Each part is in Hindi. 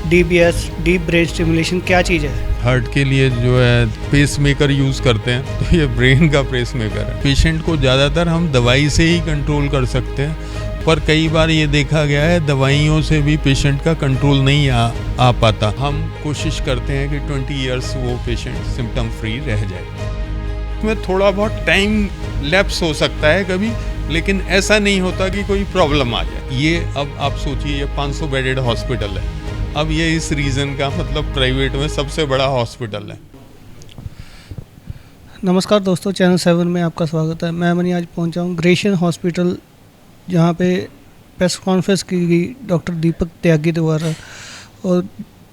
डीबीएस डीप ब्रेन स्टिमुलेशन क्या चीज़ है? हार्ट के लिए जो है पेस मेकर यूज़ करते हैं, तो ये ब्रेन का पेस मेकर है। पेशेंट को ज़्यादातर हम दवाई से ही कंट्रोल कर सकते हैं, पर कई बार ये देखा गया है दवाइयों से भी पेशेंट का कंट्रोल नहीं आ पाता। हम कोशिश करते हैं कि 20 इयर्स वो पेशेंट सिम्टम फ्री रह जाए। इसमें थोड़ा बहुत टाइम लैप्स हो सकता है कभी, लेकिन ऐसा नहीं होता कि कोई प्रॉब्लम आ जाए। ये अब आप सोचिए, ये 500 बेडेड हॉस्पिटल है। अब ये इस रीजन का मतलब प्राइवेट में सबसे बड़ा हॉस्पिटल है। नमस्कार दोस्तों, चैनल 7 में आपका स्वागत है। मैं मनी आज पहुंचा हूं ग्रेशियन हॉस्पिटल, जहां पे प्रेस कॉन्फ्रेंस की गई डॉक्टर दीपक त्यागी द्वारा, और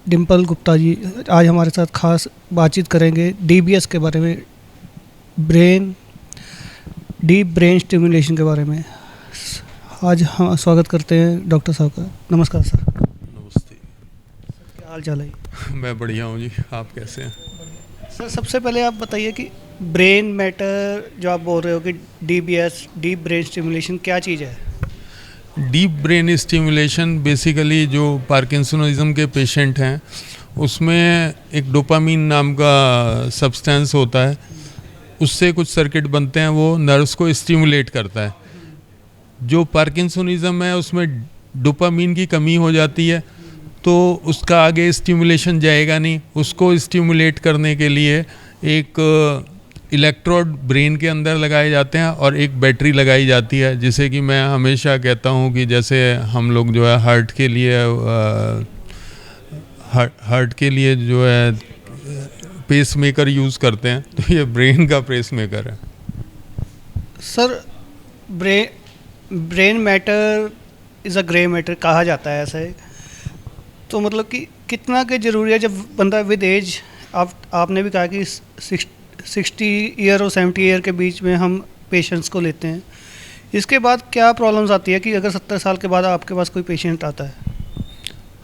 डिम्पल गुप्ता जी आज हमारे साथ खास बातचीत करेंगे डीबीएस के बारे में, डीप ब्रेन स्टिमुलेशन के बारे में। आज हम स्वागत करते हैं डॉक्टर साहब का। नमस्कार सर। नमस्ते। क्या हाल चाल है? मैं बढ़िया हूँ जी, आप कैसे हैं? सर सबसे पहले आप बताइए कि ब्रेन मैटर जो आप बोल रहे हो कि डीबीएस डीप ब्रेन स्टिमुलेशन क्या चीज़ है? डीप ब्रेन स्टिमुलेशन बेसिकली जो पार्किंसनिज्म के पेशेंट हैं उसमें एक डोपामीन नाम का सब्सटेंस होता है, उससे कुछ सर्किट बनते हैं, वो नर्व्स को स्टिमुलेट करता है। जो पार्किंसनिज्म है उसमें डोपामीन की कमी हो जाती है, तो उसका आगे स्टिमुलेशन जाएगा नहीं। उसको स्टिमुलेट करने के लिए एक इलेक्ट्रोड ब्रेन के अंदर लगाए जाते हैं और एक बैटरी लगाई जाती है, जिसे कि मैं हमेशा कहता हूँ कि जैसे हम लोग जो है हार्ट के लिए जो है पेस मेकर यूज़ करते हैं, तो ये ब्रेन का पेस मेकर है। Sir brain matter is a grey matter कहा जाता है ऐसे, तो मतलब कि कितना के ज़रूरी है जब बंदा विद एज, आपने भी कहा कि 60 ईयर और 70 ईयर के बीच में हम पेशेंट्स को लेते हैं। इसके बाद क्या प्रॉब्लम्स आती है कि अगर 70 साल के बाद आपके पास कोई पेशेंट आता है?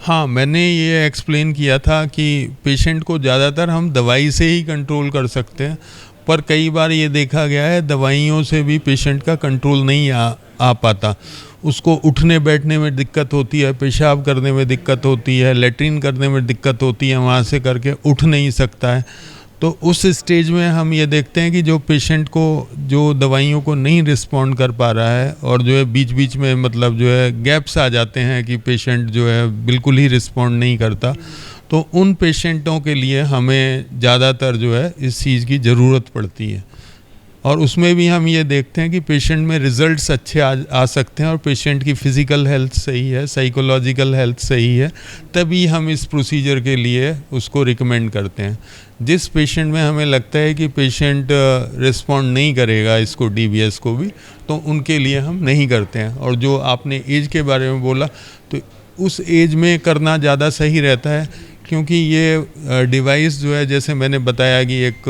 हाँ, मैंने ये एक्सप्लेन किया था कि पेशेंट को ज़्यादातर हम दवाई से ही कंट्रोल कर सकते हैं, पर कई बार ये देखा गया है दवाइयों से भी पेशेंट का कंट्रोल नहीं आ पाता। उसको उठने बैठने में दिक्कत होती है, पेशाब करने में दिक्कत होती है, लेट्रिन करने में दिक्कत होती है, वहाँ से करके उठ नहीं सकता है। तो उस स्टेज में हम ये देखते हैं कि जो पेशेंट को जो दवाइयों को नहीं रिस्पॉन्ड कर पा रहा है, और जो है बीच बीच में मतलब जो है गैप्स आ जाते हैं कि पेशेंट जो है बिल्कुल ही रिस्पॉन्ड नहीं करता, तो उन पेशेंटों के लिए हमें ज़्यादातर जो है इस चीज़ की ज़रूरत पड़ती है। और उसमें भी हम ये देखते हैं कि पेशेंट में रिजल्ट्स अच्छे आ सकते हैं, और पेशेंट की फ़िज़िकल हेल्थ सही है, साइकोलॉजिकल हेल्थ सही है, तभी हम इस प्रोसीजर के लिए उसको रिकमेंड करते हैं। जिस पेशेंट में हमें लगता है कि पेशेंट रिस्पॉन्ड नहीं करेगा इसको, डीबीएस को भी, तो उनके लिए हम नहीं करते हैं। और जो आपने एज के बारे में बोला, तो उस एज में करना ज़्यादा सही रहता है, क्योंकि ये डिवाइस जो है, जैसे मैंने बताया कि एक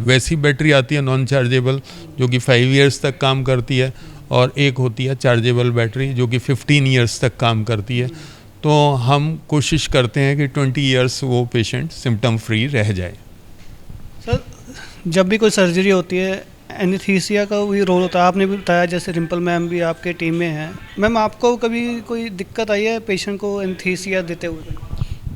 वैसी बैटरी आती है नॉन चार्जेबल, जो कि 5 इयर्स तक काम करती है, और एक होती है चार्जेबल बैटरी जो कि 15 इयर्स तक काम करती है। तो हम कोशिश करते हैं कि 20 इयर्स वो पेशेंट सिम्टम फ्री रह जाए। सर जब भी कोई सर्जरी होती है, एनेस्थीसिया का भी रोल होता है। आपने भी बताया, जैसे रिम्पल मैम भी आपके टीम में हैं। मैम, आपको कभी कोई दिक्कत आई है पेशेंट को एनेस्थीसिया देते हुए?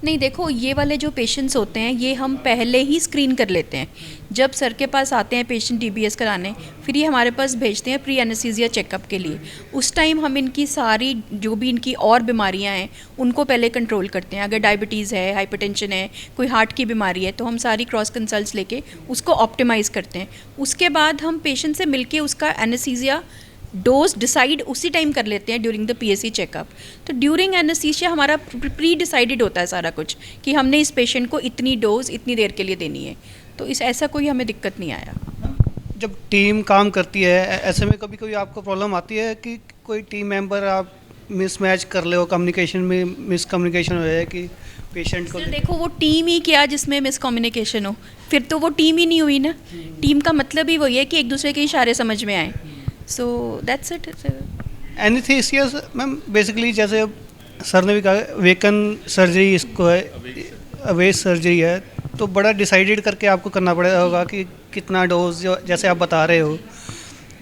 नहीं, देखो, ये वाले जो पेशेंट्स होते हैं ये हम पहले ही स्क्रीन कर लेते हैं। जब सर के पास आते हैं पेशेंट डीबीएस कराने, फिर ये हमारे पास भेजते हैं प्री एनेस्थीसिया चेकअप के लिए। उस टाइम हम इनकी सारी जो भी इनकी और बीमारियां हैं उनको पहले कंट्रोल करते हैं। अगर डायबिटीज़ है, हाइपरटेंशन है, कोई हार्ट की बीमारी है, तो हम सारी क्रॉस कंसल्ट्स लेके उसको ऑप्टिमाइज़ करते हैं। उसके बाद हम पेशेंट से मिलके उसका एनेस्थीसिया डोज डिसाइड उसी टाइम कर लेते हैं ड्यूरिंग द पीएससी चेकअप। तो ड्यूरिंग एनेस्थीसिया हमारा प्री डिसाइडेड होता है सारा कुछ, कि हमने इस पेशेंट को इतनी डोज इतनी देर के लिए देनी है। तो इस ऐसा कोई हमें दिक्कत नहीं आया। जब टीम काम करती है ऐसे में कभी कोई आपको प्रॉब्लम आती है कि कोई टीम मेंबर आप मिसमैच कर ले हो, कम्युनिकेशन में मिसकम्युनिकेशन हो जाए कि पेशेंट को? देखो, वो टीम ही क्या जिसमें मिसकम्युनिकेशन हो, फिर तो वो टीम ही नहीं हुई ना। टीम का मतलब ही वही है कि एक दूसरे के इशारे समझ में आए। So that's it. Anaesthesia ma'am basically, जैसे अब सर ने भी कहा, वेकन सर्जरी इसको है, अवेज सर्जरी है, तो बड़ा डिसाइडेड करके आपको करना पड़ेगा होगा कि कितना डोज, जैसे आप बता रहे हो।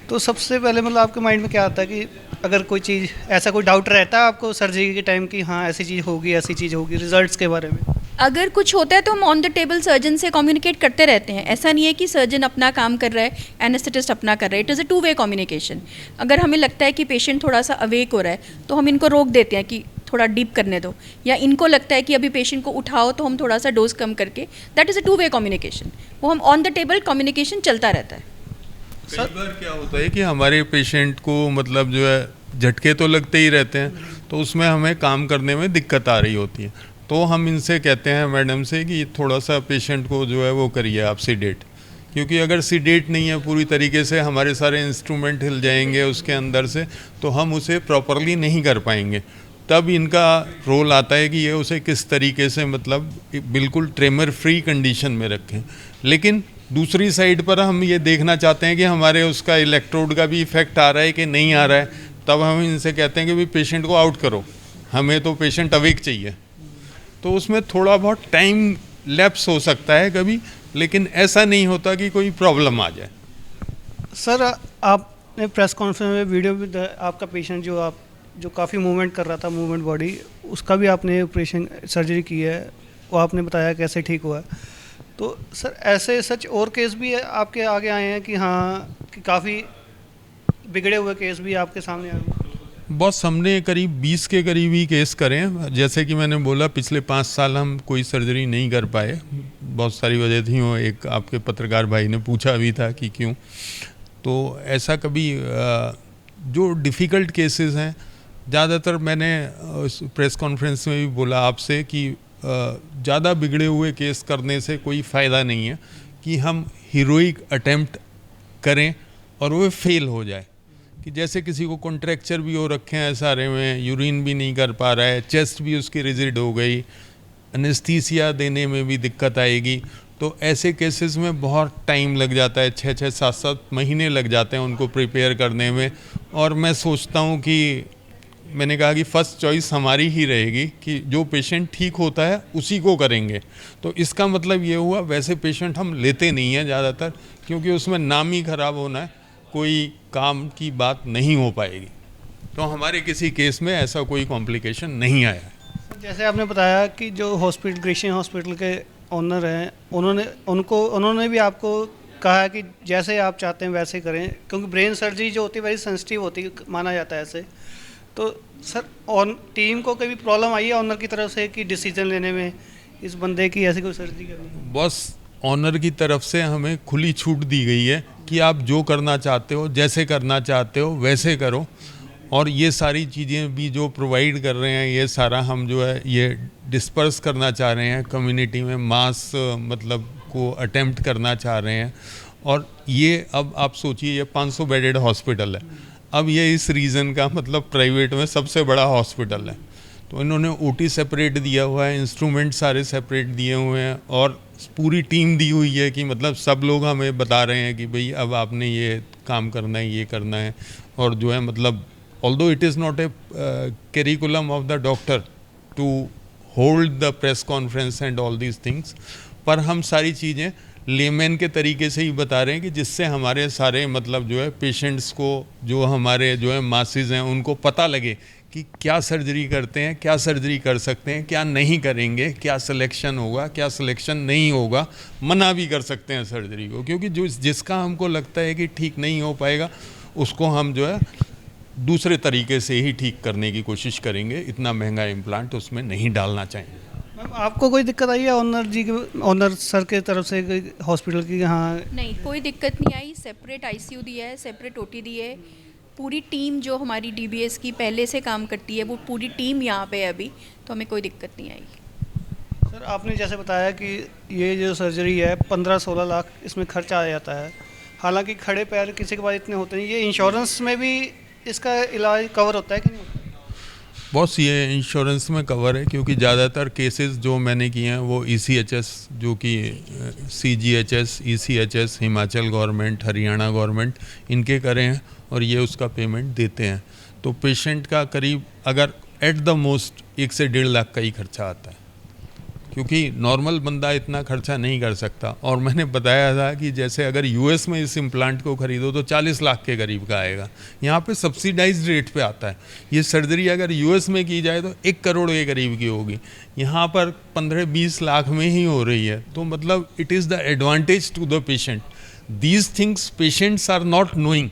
तो सबसे पहले मतलब आपके माइंड में क्या आता है कि अगर कोई चीज़ ऐसा कोई डाउट रहता है आपको सर्जरी के टाइम कि हाँ ऐसी चीज़ होगी, ऐसी चीज़ होगी, रिजल्ट्स के बारे में? अगर कुछ होता है तो हम ऑन द टेबल सर्जन से कम्युनिकेट करते रहते हैं। ऐसा नहीं है कि सर्जन अपना काम कर रहा है, एनेस्थेटिस्ट अपना कर रहा है। It is a two way communication. अगर हमें लगता है कि पेशेंट थोड़ा सा अवेक हो रहा है तो हम इनको रोक देते हैं कि थोड़ा डीप करने दो, या इनको लगता है कि अभी पेशेंट को उठाओ तो हम थोड़ा सा डोज कम करके, that is a two way communication. वो हम ऑन द टेबल कम्युनिकेशन चलता रहता है। कई बार क्या होता है कि हमारे पेशेंट को मतलब जो है झटके तो लगते ही रहते हैं, तो उसमें हमें काम करने में दिक्कत आ रही होती है। तो हम इनसे कहते हैं मैडम से कि थोड़ा सा पेशेंट को जो है वो करिए आप सीडेट, क्योंकि अगर सीडेट नहीं है पूरी तरीके से, हमारे सारे इंस्ट्रूमेंट हिल जाएंगे उसके अंदर से, तो हम उसे प्रॉपरली नहीं कर पाएंगे। तब इनका रोल आता है कि ये उसे किस तरीके से मतलब बिल्कुल ट्रेमर फ्री कंडीशन में रखें। लेकिन दूसरी साइड पर हम ये देखना चाहते हैं कि हमारे उसका इलेक्ट्रोड का भी इफेक्ट आ रहा है कि नहीं आ रहा है। तब हम इनसे कहते हैं कि भाई पेशेंट को आउट करो, हमें तो पेशेंट अवेक चाहिए। तो उसमें थोड़ा बहुत टाइम लैप्स हो सकता है कभी, लेकिन ऐसा नहीं होता कि कोई प्रॉब्लम आ जाए। सर आपने प्रेस कॉन्फ्रेंस में वीडियो भी आपका पेशेंट जो काफ़ी मूवमेंट कर रहा था, मूवमेंट बॉडी, उसका भी आपने ऑपरेशन सर्जरी की है, वो आपने बताया कैसे ठीक हुआ है। तो सर ऐसे सच और केस भी है आपके आगे आए हैं कि हाँ कि काफ़ी बिगड़े हुए केस भी आपके सामने आए हैं? बॉस हमने करीब 20 के करीब ही केस करे हैं। जैसे कि मैंने बोला पिछले 5 साल हम कोई सर्जरी नहीं कर पाए, बहुत सारी वजह थी। वो एक आपके पत्रकार भाई ने पूछा भी था कि क्यों। तो ऐसा कभी जो डिफ़िकल्ट केसेस हैं, ज़्यादातर मैंने प्रेस कॉन्फ्रेंस में भी बोला आपसे कि ज़्यादा बिगड़े हुए केस करने से कोई फ़ायदा नहीं है कि हम हीरोइक अटेम्प्ट करें और वो फेल हो जाए। कि जैसे किसी को कॉन्ट्रैक्चर भी हो रखे हैं सारे में, यूरिन भी नहीं कर पा रहा है, चेस्ट भी उसकी रिजिड हो गई, एनेस्थीसिया देने में भी दिक्कत आएगी। तो ऐसे केसेस में बहुत टाइम लग जाता है, 6-6, 7-7 महीने लग जाते हैं उनको प्रिपेयर करने में। और मैं सोचता हूँ कि मैंने कहा कि फर्स्ट चॉइस हमारी ही रहेगी कि जो पेशेंट ठीक होता है उसी को करेंगे। तो इसका मतलब ये हुआ वैसे पेशेंट हम लेते नहीं हैं ज़्यादातर, क्योंकि उसमें नाम ही ख़राब होना है, कोई काम की बात नहीं हो पाएगी। तो हमारे किसी केस में ऐसा कोई कॉम्प्लिकेशन नहीं आया है। जैसे आपने बताया कि जो हॉस्पिटल ग्रेशियन हॉस्पिटल के ओनर हैं, उन्होंने भी आपको कहा कि जैसे आप चाहते हैं वैसे करें, क्योंकि ब्रेन सर्जरी जो होती है वेरी सेंसिटिव होती है माना जाता है ऐसे। तो सर ऑन टीम को कभी प्रॉब्लम आई है ऑनर की तरफ से कि डिसीजन लेने में इस बंदे की ऐसी कोई सर्जरी करनी? बॉस ऑनर की तरफ से हमें खुली छूट दी गई है कि आप जो करना चाहते हो, जैसे करना चाहते हो वैसे करो। और ये सारी चीज़ें भी जो प्रोवाइड कर रहे हैं, ये सारा हम जो है ये डिस्पर्स करना चाह रहे हैं कम्युनिटी में, मास मतलब को अटेम्प्ट करना चाह रहे हैं। और ये अब आप सोचिए ये 500 बेडेड हॉस्पिटल है, अब ये इस रीजन का मतलब प्राइवेट में सबसे बड़ा हॉस्पिटल है। तो इन्होंने ओटी सेपरेट दिया हुआ है, इंस्ट्रूमेंट सारे सेपरेट दिए हुए हैं, और पूरी टीम दी हुई है कि मतलब सब लोग हमें बता रहे हैं कि भाई अब आपने ये काम करना है, ये करना है। और जो है मतलब although it is not a curriculum of the doctor to hold the press conference and all these things, पर हम सारी चीज़ें लेमैन के तरीके से ही बता रहे हैं कि जिससे हमारे सारे मतलब जो है पेशेंट्स को, जो हमारे जो है मासेस हैं, उनको पता लगे कि क्या सर्जरी करते हैं, क्या सर्जरी कर सकते हैं, क्या नहीं करेंगे, क्या सिलेक्शन होगा, क्या सिलेक्शन नहीं होगा, मना भी कर सकते हैं सर्जरी को। क्योंकि जो जिसका हमको लगता है कि ठीक नहीं हो पाएगा उसको हम जो है दूसरे तरीके से ही ठीक करने की कोशिश करेंगे। इतना महंगा इम्प्लांट उसमें नहीं डालना चाहिए। मैम आपको कोई दिक्कत आई है ऑनर सर के तरफ से हॉस्पिटल की? हाँ नहीं, कोई दिक्कत नहीं आई। सेपरेट आईसीयू दिया है, सेपरेट ओटी दी है। पूरी टीम जो हमारी डीबीएस की पहले से काम करती है वो पूरी टीम यहाँ पे है अभी, तो हमें कोई दिक्कत नहीं आई। सर आपने जैसे बताया कि ये जो सर्जरी है 15-16 लाख इसमें खर्चा आ जाता है, हालांकि खड़े पैर किसी के पास इतने होते नहीं। ये इंश्योरेंस में भी इसका इलाज कवर होता है कि नहीं? बॉस ये इंश्योरेंस में कवर है, क्योंकि ज़्यादातर केसेस जो मैंने किए हैं वो ECHS जो कि CGHS, ECHS, Himachal government, Haryana government, इनके करे हैं और ये उसका पेमेंट देते हैं। तो पेशेंट का करीब अगर एट द मोस्ट 1 से 1.5 लाख का ही खर्चा आता है। क्योंकि नॉर्मल बंदा इतना खर्चा नहीं कर सकता। और मैंने बताया था कि जैसे अगर यूएस में इस इम्प्लांट को खरीदो तो 40 लाख के करीब का आएगा, यहाँ पे सब्सिडाइज्ड रेट पे आता है। ये सर्जरी अगर यूएस में की जाए तो 1 करोड़ के करीब की होगी, यहाँ पर 15-20 लाख में ही हो रही है। तो मतलब it is the advantage to the patient. These things patients are not knowing.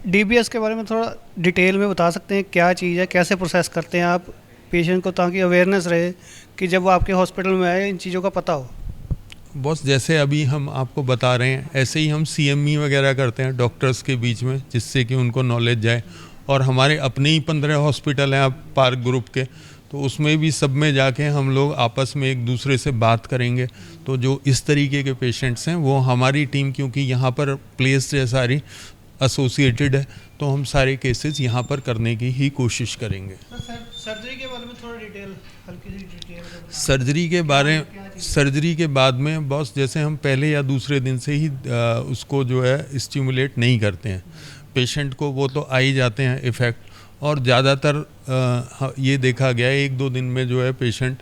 DBS के बारे में थोड़ा डिटेल में बता सकते हैं, क्या चीज़ है, कैसे प्रोसेस करते हैं आप पेशेंट को, ताकि अवेयरनेस रहे कि जब वो आपके हॉस्पिटल में आए इन चीज़ों का पता हो। बॉस, जैसे अभी हम आपको बता रहे हैं ऐसे ही हम CME वगैरह करते हैं डॉक्टर्स के बीच में, जिससे कि उनको नॉलेज जाए। और हमारे अपने ही 15 हॉस्पिटल हैं आप पार्क ग्रुप के, तो उसमें भी सब में जाके हम लोग आपस में एक दूसरे से बात करेंगे। तो जो इस तरीके के पेशेंट्स हैं वो हमारी टीम, क्योंकि यहाँ पर प्लेस है सारी एसोसिएटेड है, तो हम सारे केसेस यहाँ पर करने की ही कोशिश करेंगे। सर्जरी के बारे में थोड़ा डिटेल, हल्की सी डिटेल। सर्जरी के बाद में बॉस, जैसे हम पहले या दूसरे दिन से ही उसको जो है स्टिमुलेट नहीं करते हैं पेशेंट को, वो तो आ ही जाते हैं इफ़ेक्ट। और ज़्यादातर ये देखा गया है 1-2 दिन में जो है पेशेंट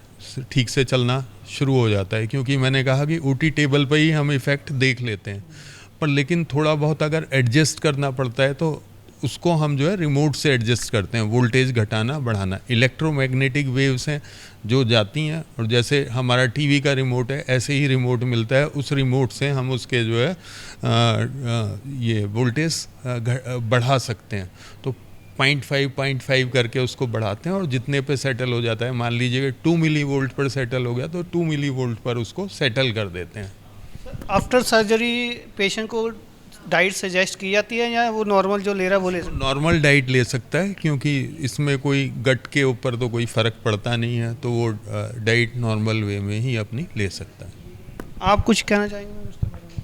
ठीक से चलना शुरू हो जाता है, क्योंकि मैंने कहा कि OT टेबल पर ही हम इफ़ेक्ट देख लेते हैं। पर लेकिन थोड़ा बहुत अगर एडजस्ट करना पड़ता है तो उसको हम जो है रिमोट से एडजस्ट करते हैं, वोल्टेज घटाना बढ़ाना। इलेक्ट्रोमैग्नेटिक वेव्स हैं जो जाती हैं, और जैसे हमारा टीवी का रिमोट है ऐसे ही रिमोट मिलता है, उस रिमोट से हम उसके जो है ये वोल्टेज बढ़ा सकते हैं। तो 0.5 करके उसको बढ़ाते हैं, और जितने पे सेटल हो जाता है, मान लीजिए कि 2 मिली वोल्ट पर सेटल हो गया तो 2 मिली वोल्ट पर उसको सेटल कर देते हैं। आफ्टर सर्जरी पेशेंट को डाइट सजेस्ट की जाती है, या वो नॉर्मल जो ले रहा है वो ले सकता नॉर्मल डाइट ले सकता है, क्योंकि इसमें कोई गट के ऊपर तो कोई फ़र्क पड़ता नहीं है, तो वो डाइट नॉर्मल वे में ही अपनी ले सकता है। है? आप कुछ कहना चाहेंगे मैम इसके बारे में?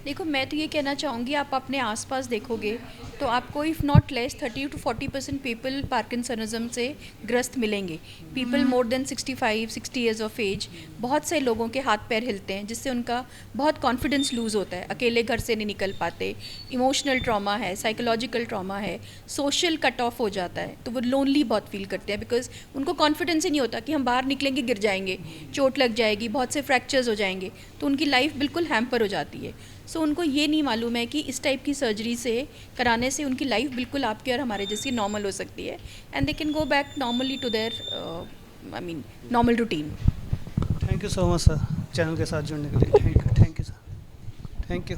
देखो, मैं तो ये कहना चाहूँगी, आप अपने आसपास देखोगे तो आपको if not less 30 to 40% people parkinsonism से ग्रस्त मिलेंगे। People more than 65-60 years of age, बहुत से लोगों के हाथ पैर हिलते हैं, जिससे उनका बहुत कॉन्फिडेंस लूज़ होता है, अकेले घर से नहीं निकल पाते, इमोशनल ट्रॉमा है, साइकोलॉजिकल ट्रॉमा है, सोशल कट ऑफ हो जाता है, तो वो लोनली बहुत फील करते हैं, बिकॉज उनको कॉन्फिडेंस ही नहीं होता कि हम बाहर निकलेंगे गिर जाएंगे, चोट लग जाएगी, बहुत से फ्रैक्चर्स हो जाएंगे, तो उनकी लाइफ बिल्कुल हैम्पर हो जाती है। सो उनको ये नहीं मालूम है कि इस टाइप की सर्जरी से कराने से उनकी लाइफ बिल्कुल आपके और हमारे जैसी नॉर्मल हो सकती है, and they can go back normally to their normal routine. Thank you so much sir, channel के साथ जुड़ने के लिए। Thank you sir, thank you.